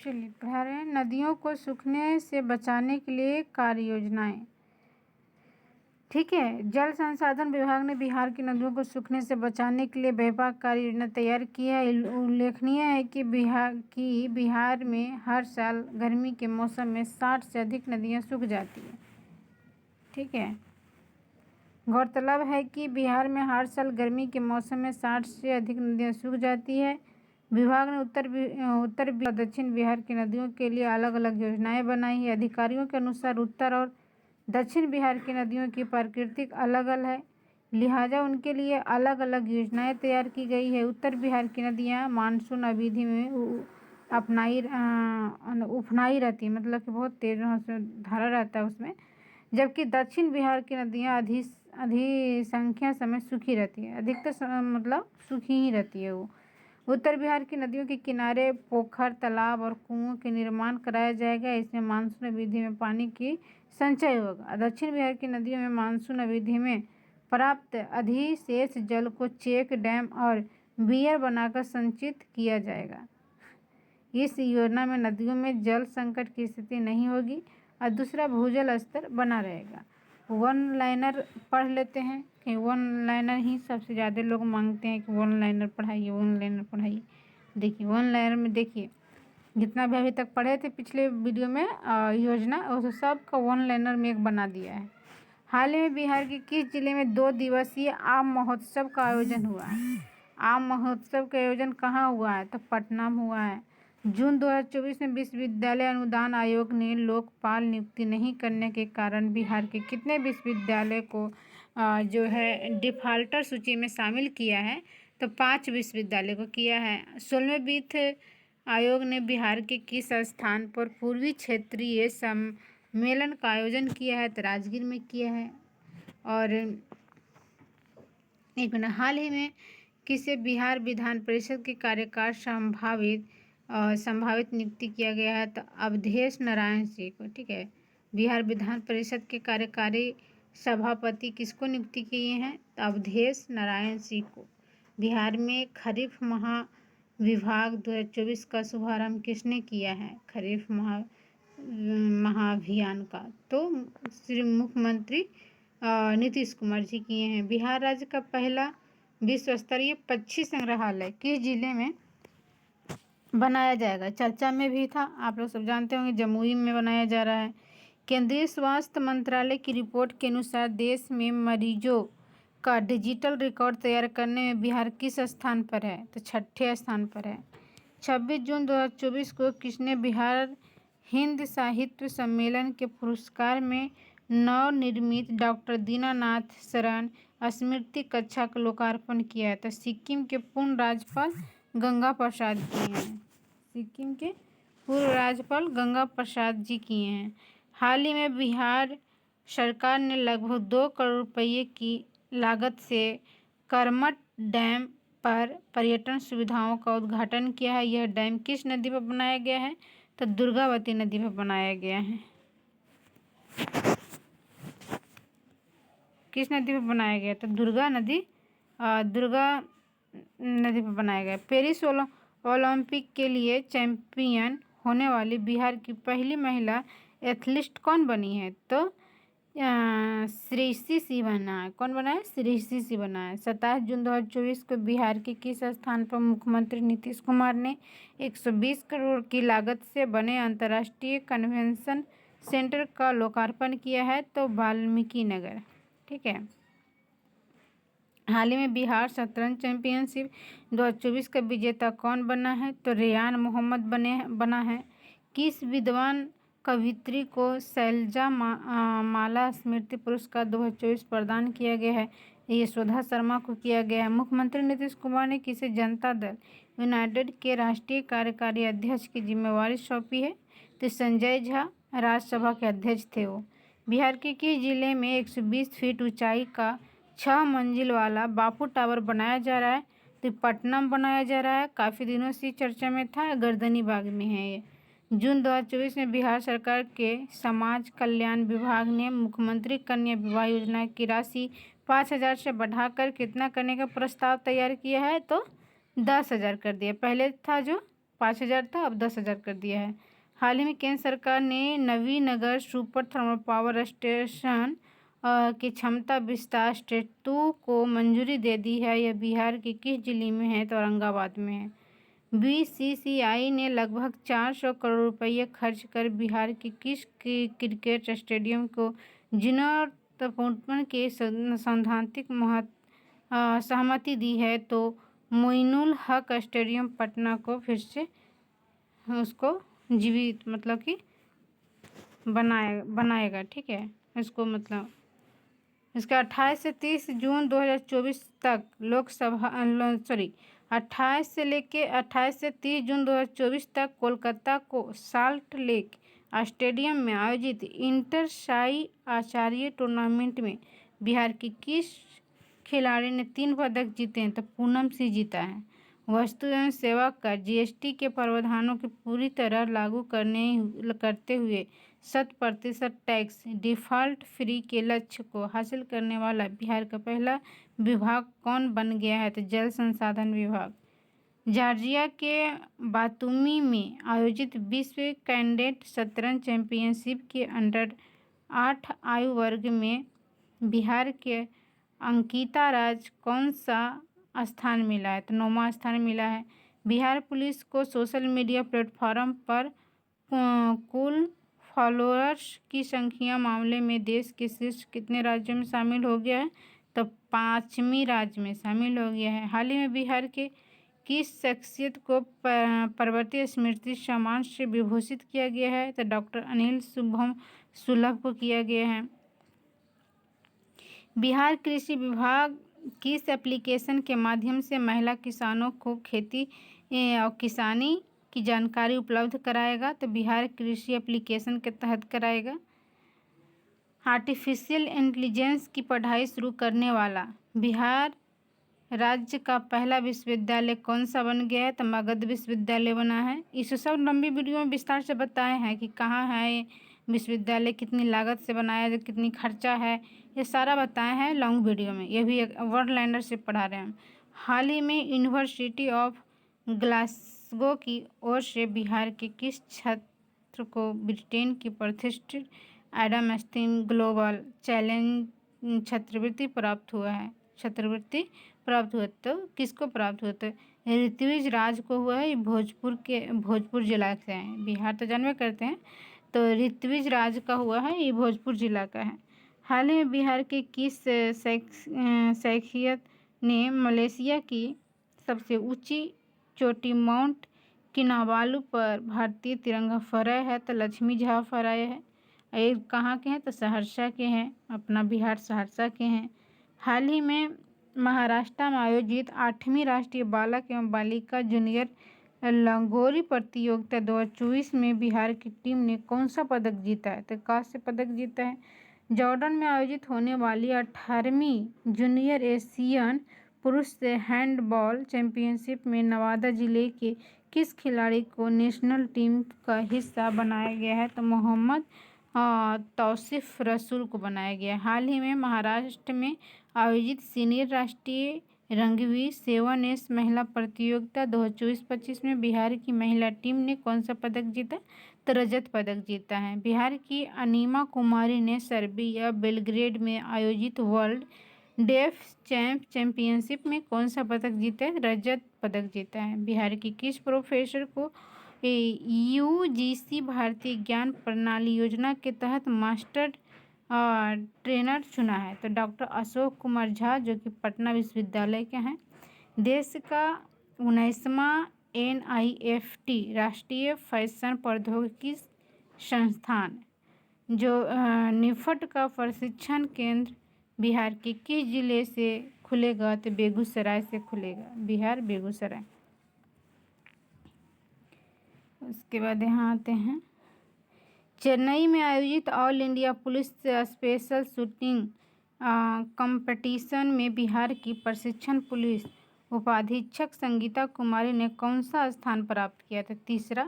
चलिए पढ़ा रहे हैं। नदियों को सूखने से बचाने के लिए कार्य योजनाएं। ठीक है, जल संसाधन विभाग ने बिहार की नदियों को सूखने से बचाने के लिए व्यापक कार्य योजना तैयार की है। उल्लेखनीय है कि बिहार में हर साल गर्मी के मौसम में 60 से अधिक नदियां सूख जाती है। ठीक है, गौरतलब है कि बिहार में हर साल गर्मी के मौसम में 60 से अधिक नदियां सूख जाती है। विभाग ने उत्तर और दक्षिण बिहार की नदियों के लिए अलग अलग योजनाएं बनाई है। अधिकारियों के अनुसार उत्तर और दक्षिण बिहार की नदियों की प्रकृति अलग अलग है, लिहाजा उनके लिए अलग अलग योजनाएं तैयार की गई है। उत्तर बिहार की नदियां मानसून अवधि में उफनाई रहती है, मतलब कि बहुत तेज धारा रहता है उसमें, जबकि दक्षिण बिहार की नदियां अधिसंख्या समय सूखी रहती है, अधिकतर मतलब सूखी ही रहती है वो। उत्तर बिहार की नदियों के किनारे पोखर, तालाब और कुओं के निर्माण कराया जाएगा। इसमें मानसून अवधि में पानी की संचय होगा। दक्षिण बिहार की नदियों में मानसून अवधि में प्राप्त अधिशेष जल को चेक डैम और बियर बनाकर संचित किया जाएगा। इस योजना में नदियों में जल संकट की स्थिति नहीं होगी और दूसरा भूजल स्तर बना रहेगा। वन लाइनर पढ़ लेते हैं कि वन लाइनर ही सबसे ज़्यादा लोग मांगते हैं कि वन लाइनर पढ़ाइए, वन लाइनर पढ़ाइए। देखिए वन लाइनर में देखिए जितना भी अभी तक पढ़े थे पिछले वीडियो में योजना, उस सब का वन लाइनर में एक बना दिया है। हाल ही में बिहार के किस जिले में 2 दिवसीय आम महोत्सव का आयोजन हुआ है? आम महोत्सव का आयोजन कहाँ हुआ है? तो पटना में हुआ है। जून 2024 में विश्वविद्यालय अनुदान आयोग ने लोकपाल नियुक्ति नहीं करने के कारण बिहार के कितने विश्वविद्यालय को जो है डिफाल्टर सूची में शामिल किया है? तो 5 विश्वविद्यालय को किया है। 16वें वित्त आयोग ने बिहार के किस स्थान पर पूर्वी क्षेत्रीय सम्मेलन का आयोजन किया है? तो राजगीर में किया है। और एक मिनट, हाल ही में किसे बिहार विधान परिषद के कार्यकाल संभावित नियुक्ति किया गया है? तो अवधेश नारायण सिंह को। ठीक है, बिहार विधान परिषद के कार्यकारी सभापति किसको नियुक्ति किए हैं? तो अवधेश नारायण सिंह को। बिहार में खरीफ महाविभाग 2024 का शुभारंभ किसने किया है? खरीफ महाअभियान का तो श्री मुख्यमंत्री नीतीश कुमार जी किए हैं। बिहार राज्य का पहला विश्व स्तरीय पक्षी संग्रहालय किस जिले में बनाया जाएगा? चर्चा में भी था, आप लोग सब जानते होंगे, जमुई में बनाया जा रहा है। केंद्रीय स्वास्थ्य मंत्रालय की रिपोर्ट के अनुसार देश में मरीजों का डिजिटल रिकॉर्ड तैयार करने में बिहार किस स्थान पर है? तो 6ठे स्थान पर है। 26 जून 2024 को किसने बिहार हिंद साहित्य सम्मेलन के पुरस्कार में नवनिर्मित डॉक्टर दीनानाथ शरण स्मृति कक्षा का लोकार्पण किया है? तो सिक्किम के पूर्व राज्यपाल गंगा प्रसाद किए हैं। सिक्किम के पूर्व राज्यपाल गंगा प्रसाद जी किए हैं। हाल ही में बिहार सरकार ने लगभग 2 करोड़ रुपये की लागत से करमट डैम पर पर्यटन सुविधाओं का उद्घाटन किया है। यह डैम किस नदी पर बनाया गया है? तो दुर्गावती नदी पर बनाया गया है। किस नदी पर बनाया गया? तो दुर्गा नदी पर बनाया गया। पेरिस ओलंपिक के लिए चैंपियन होने वाली बिहार की पहली महिला एथलीट कौन बनी है? तो श्रेयसी सिंह बना है। कौन बना है? श्रेयसी सिंह बना है। 27 जून 2024 को बिहार के किस स्थान पर मुख्यमंत्री नीतीश कुमार ने 120 करोड़ की लागत से बने अंतर्राष्ट्रीय कन्वेंशन सेंटर का लोकार्पण किया है? तो वाल्मीकि नगर। ठीक है, हाल ही में बिहार शतरंज चैंपियनशिप 2024 का विजेता कौन बना है? तो रेयान मोहम्मद बना है। किस विद्वान कवियत्री को शैलजा माला स्मृति पुरस्कार 2024 प्रदान किया गया है? यशोदा शर्मा को किया गया है। मुख्यमंत्री नीतीश कुमार ने किसे जनता दल यूनाइटेड के राष्ट्रीय कार्यकारी अध्यक्ष की जिम्मेवारी सौंपी है? तो संजय झा राज्यसभा के अध्यक्ष थे वो। बिहार के किस जिले में 120 फीट ऊंचाई का 6 मंजिल वाला बापू टावर बनाया जा रहा है? तो पटना में बनाया जा रहा है। काफ़ी दिनों से चर्चा में था, गर्दनी बाग में है ये। जून 2024 में बिहार सरकार के समाज कल्याण विभाग ने मुख्यमंत्री कन्या विवाह योजना की राशि 5,000 से बढ़ाकर कितना करने का प्रस्ताव तैयार किया है? तो 10,000 कर दिया। पहले था जो 5,000 था, अब 10,000 कर दिया है। हाल ही में केंद्र सरकार ने Nabinagar super thermal power station की क्षमता विस्तार स्टेज 2 को मंजूरी दे दी है। यह बिहार के किस जिले में है? तो औरंगाबाद में है। बीसीसीआई ने लगभग 400 करोड़ रुपये खर्च कर बिहार के किस क्रिकेट स्टेडियम को जीर्णोद्धार के सैद्धांतिक सहमति दी है? तो मोइनुल हक स्टेडियम पटना को फिर से उसको जीवित मतलब कि बनाएगा। ठीक है, इसको मतलब इसका 28 से 30 जून 2024 तक लोकसभा 28 से 30 जून 2024 तक कोलकाता को साल्ट लेक स्टेडियम में आयोजित इंटर साई आचार्य टूर्नामेंट में बिहार की किस खिलाड़ी ने 3 पदक जीते हैं? तो पूनम सिंह जीता है। वस्तु एवं सेवा कर जीएसटी के प्रावधानों को पूरी तरह लागू करते हुए 100% टैक्स डिफॉल्ट फ्री के लक्ष्य को हासिल करने वाला बिहार का पहला विभाग कौन बन गया है? तो जल संसाधन विभाग। जॉर्जिया के बातूमी में आयोजित विश्व कैडेट शतरंज चैंपियनशिप के अंडर 8 आयु वर्ग में बिहार के अंकिता राज कौन सा स्थान मिला है? तो 9वां स्थान मिला है। बिहार पुलिस को सोशल मीडिया प्लेटफॉर्म पर कुल फॉलोअर्स की संख्या मामले में देश के शीर्ष कितने राज्यों में शामिल हो गया है? तो 5वीं राज्य में शामिल हो गया है। हाल ही में बिहार के किस शख्सियत को पर्वतीय स्मृति सम्मान से विभूषित किया गया है? तो डॉक्टर अनिल शुभम सुलभ को किया गया है। बिहार कृषि विभाग किस एप्लीकेशन के माध्यम से महिला किसानों को खेती और किसानी की जानकारी उपलब्ध कराएगा? तो बिहार कृषि एप्लीकेशन के तहत कराएगा। आर्टिफिशियल इंटेलिजेंस की पढ़ाई शुरू करने वाला बिहार राज्य का पहला विश्वविद्यालय कौन सा बन गया है? तो मगध विश्वविद्यालय बना है। इस सब लंबी वीडियो में विस्तार से बताए हैं कि कहाँ है ये विश्वविद्यालय, कितनी लागत से बनाया है, कितनी खर्चा है, ये सारा बताए हैं लॉन्ग वीडियो में। ये भी एक वर्ड लैंडर से पढ़ा रहे हैं। हाल ही में यूनिवर्सिटी ऑफ ग्लासगो की ओर से बिहार के किस छात्र को ब्रिटेन की प्रतिष्ठित एडम स्मिथ ग्लोबल चैलेंज छात्रवृत्ति प्राप्त हुआ है? तो किसको प्राप्त हुआ? तो ऋत्विज राज को हुआ है। भोजपुर जिला से है। बिहार तो जानवे करते हैं, तो ऋत्विज राज का हुआ है, ये भोजपुर जिला का है। हाल ही में बिहार के किस शख्सियत ने मलेशिया की सबसे ऊंची चोटी माउंट किनाबालू पर भारतीय तिरंगा फहराया है? तो लक्ष्मी झा फहराया है। ये कहाँ के हैं? तो सहरसा के हैं, अपना बिहार सहरसा के हैं। हाल ही में महाराष्ट्र में आयोजित 8वीं राष्ट्रीय बालक एवं बालिका जूनियर लगोरी प्रतियोगिता 2024 में बिहार की टीम ने कौन सा पदक जीता है? तो कांस्य पदक जीता है। जॉर्डन में आयोजित होने वाली 18वीं जूनियर एशियन पुरुष हैंडबॉल चैंपियनशिप में नवादा जिले के किस खिलाड़ी को नेशनल टीम का हिस्सा बनाया गया है? तो मोहम्मद तौसीफ रसूल को बनाया गया। हाल ही में महाराष्ट्र में आयोजित सीनियर राष्ट्रीय रंगवी 7S महिला प्रतियोगिता 2024-25 में बिहार की महिला टीम ने कौन सा पदक जीता? तो रजत पदक जीता है। बिहार की अनीमा कुमारी ने सर्बिया बेलग्रेड में आयोजित वर्ल्ड डेफ चैंपियनशिप में कौन सा पदक जीता है? रजत पदक जीता है। बिहार की किस प्रोफेसर को यूजीसी भारतीय ज्ञान प्रणाली योजना के तहत मास्टर ट्रेनर चुना है? तो डॉक्टर अशोक कुमार झा, जो कि पटना विश्वविद्यालय के हैं। देश का 19वां NIFT राष्ट्रीय फैशन प्रौद्योगिकी संस्थान जो निफट का प्रशिक्षण केंद्र बिहार के किस जिले से खुलेगा? तो बेगूसराय से खुलेगा। बिहार बेगूसराय। उसके बाद यहाँ आते हैं, चेन्नई में आयोजित all India police special shooting competition में बिहार की प्रशिक्षण पुलिस उपाधीक्षक संगीता कुमारी ने कौन सा स्थान प्राप्त किया था? तीसरा।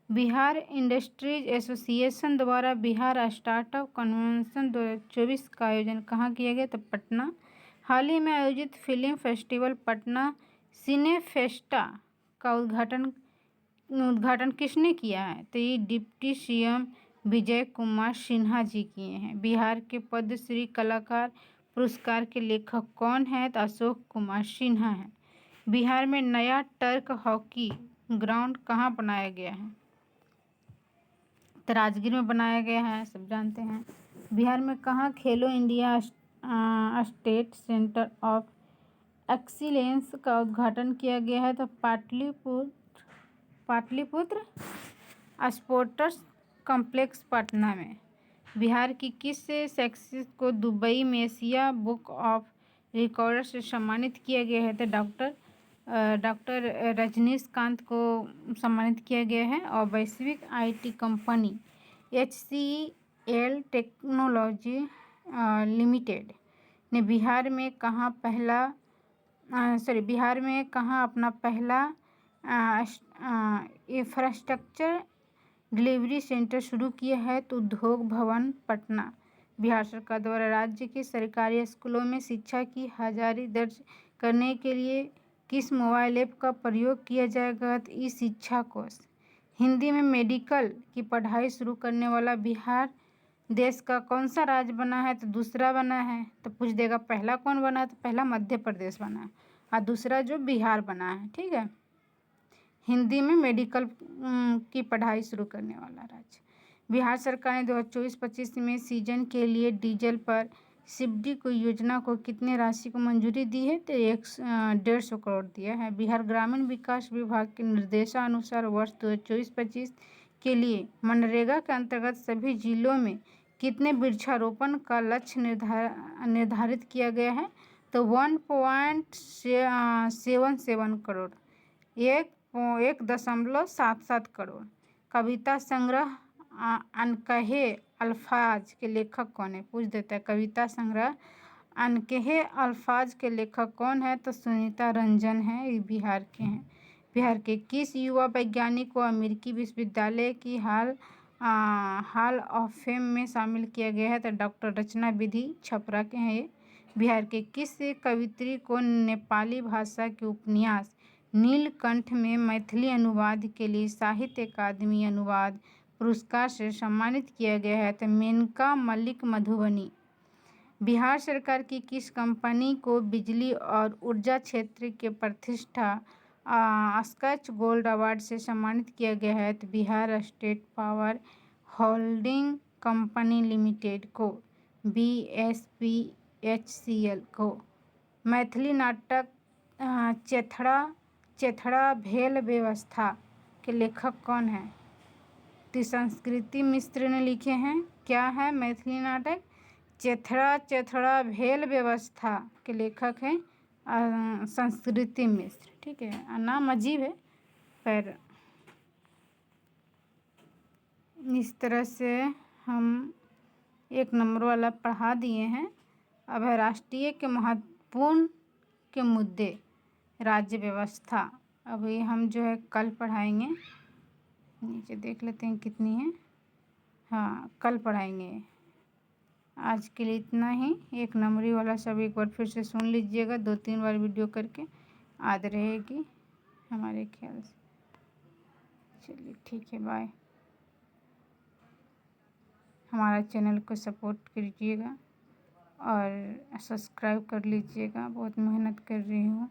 बिहार इंडस्ट्रीज एसोसिएशन द्वारा बिहार स्टार्टअप कन्वेंशन 2024 का आयोजन कहाँ किया गया? तो पटना। हाल ही में आयोजित फिल्म फेस्टिवल पटना सिनेफेस्टा का उद्घाटन उद्घाटन किसने किया है? तो ये डिप्टी सीएम विजय कुमार सिन्हा जी किए हैं। बिहार के पद्मश्री कलाकार पुरस्कार के लेखक कौन है? तो अशोक कुमार सिन्हा है। बिहार में नया टर्क हॉकी ग्राउंड कहाँ बनाया गया है? तो राजगीर में बनाया गया है, सब जानते हैं। बिहार में कहाँ खेलो India state centre of excellence का उद्घाटन किया गया है? तो पाटलिपुत्र स्पोर्ट्स कॉम्प्लेक्स पटना में। बिहार की किस शख्सियत को दुबई में एशिया बुक ऑफ रिकॉर्ड से सम्मानित किया गया है? तो डॉक्टर रजनीकांत को सम्मानित किया गया है। और वैश्विक IT company HCL technology limited ने बिहार में कहाँ अपना पहला इंफ्रास्ट्रक्चर डिलीवरी सेंटर शुरू किया है? तो उद्योग भवन पटना। बिहार सरकार द्वारा राज्य के सरकारी स्कूलों में शिक्षा की हाजिरी दर्ज करने के लिए किस मोबाइल ऐप का प्रयोग किया जाएगा? तो ई शिक्षा कोश। हिंदी में मेडिकल की पढ़ाई शुरू करने वाला बिहार देश का कौन सा राज्य बना है? तो दूसरा बना है। तो पूछ देगा पहला कौन बना है? तो पहला मध्य प्रदेश बना है और दूसरा जो बिहार बना है। ठीक है, हिंदी में मेडिकल की पढ़ाई शुरू करने वाला राज्य। बिहार सरकार ने 2024-25 में सीजन के लिए डीजल पर सब्सिडी को योजना को कितने राशि को मंजूरी दी है? तो 150 करोड़ दिया है। बिहार ग्रामीण विकास विभाग के निर्देशानुसार वर्ष 2024-25 के लिए मनरेगा के अंतर्गत सभी जिलों में कितने वृक्षारोपण का लक्ष्य निर्धारित किया गया है? तो 1.77 करोड़, 1.77 करोड़। कविता संग्रह अनकहे अल्फाज के लेखक कौन है? पूछ देता है कविता संग्रह अनकहे अल्फाज के लेखक कौन है? तो सुनीता रंजन है, ये बिहार के हैं। बिहार के किस युवा वैज्ञानिक को अमेरिकी विश्वविद्यालय की हॉल ऑफ फेम में शामिल किया गया है? तो डॉक्टर रचना विधि छपरा के हैं ये। बिहार के किस कवियत्री को नेपाली भाषा के उपन्यास नीलकंठ में मैथिली अनुवाद के लिए साहित्य अकादमी अनुवाद पुरस्कार से सम्मानित किया गया है? तो मेनका मलिक मधुबनी। बिहार सरकार की किस कंपनी को बिजली और ऊर्जा क्षेत्र के प्रतिष्ठा स्कॉच गोल्ड अवार्ड से सम्मानित किया गया है? तो Bihar state power holding company limited को, BSPHCL को। मैथिली नाटक चेथड़ा भेल व्यवस्था के लेखक कौन है? तो संस्कृति मिश्र ने लिखे हैं। क्या है मैथिली नाटक? चेथड़ा भेल व्यवस्था के लेखक हैं संस्कृति मिश्र। ठीक है, नाम अजीब है पर इस तरह से हम 1 नंबर वाला पढ़ा दिए हैं। अब है राष्ट्रीय के महत्वपूर्ण के मुद्दे, राज्य व्यवस्था। अब ये हम जो है कल पढ़ाएंगे। नीचे देख लेते हैं कितनी है। हाँ, कल पढ़ाएंगे। आज के लिए इतना ही। 1 नंबरी वाला सब एक बार फिर से सुन लीजिएगा, 2-3 बार वीडियो करके याद रहेगी हमारे ख्याल से। चलिए ठीक है, बाय। हमारा चैनल को सपोर्ट कीजिएगा और सब्सक्राइब कर लीजिएगा, बहुत मेहनत कर रही हूँ।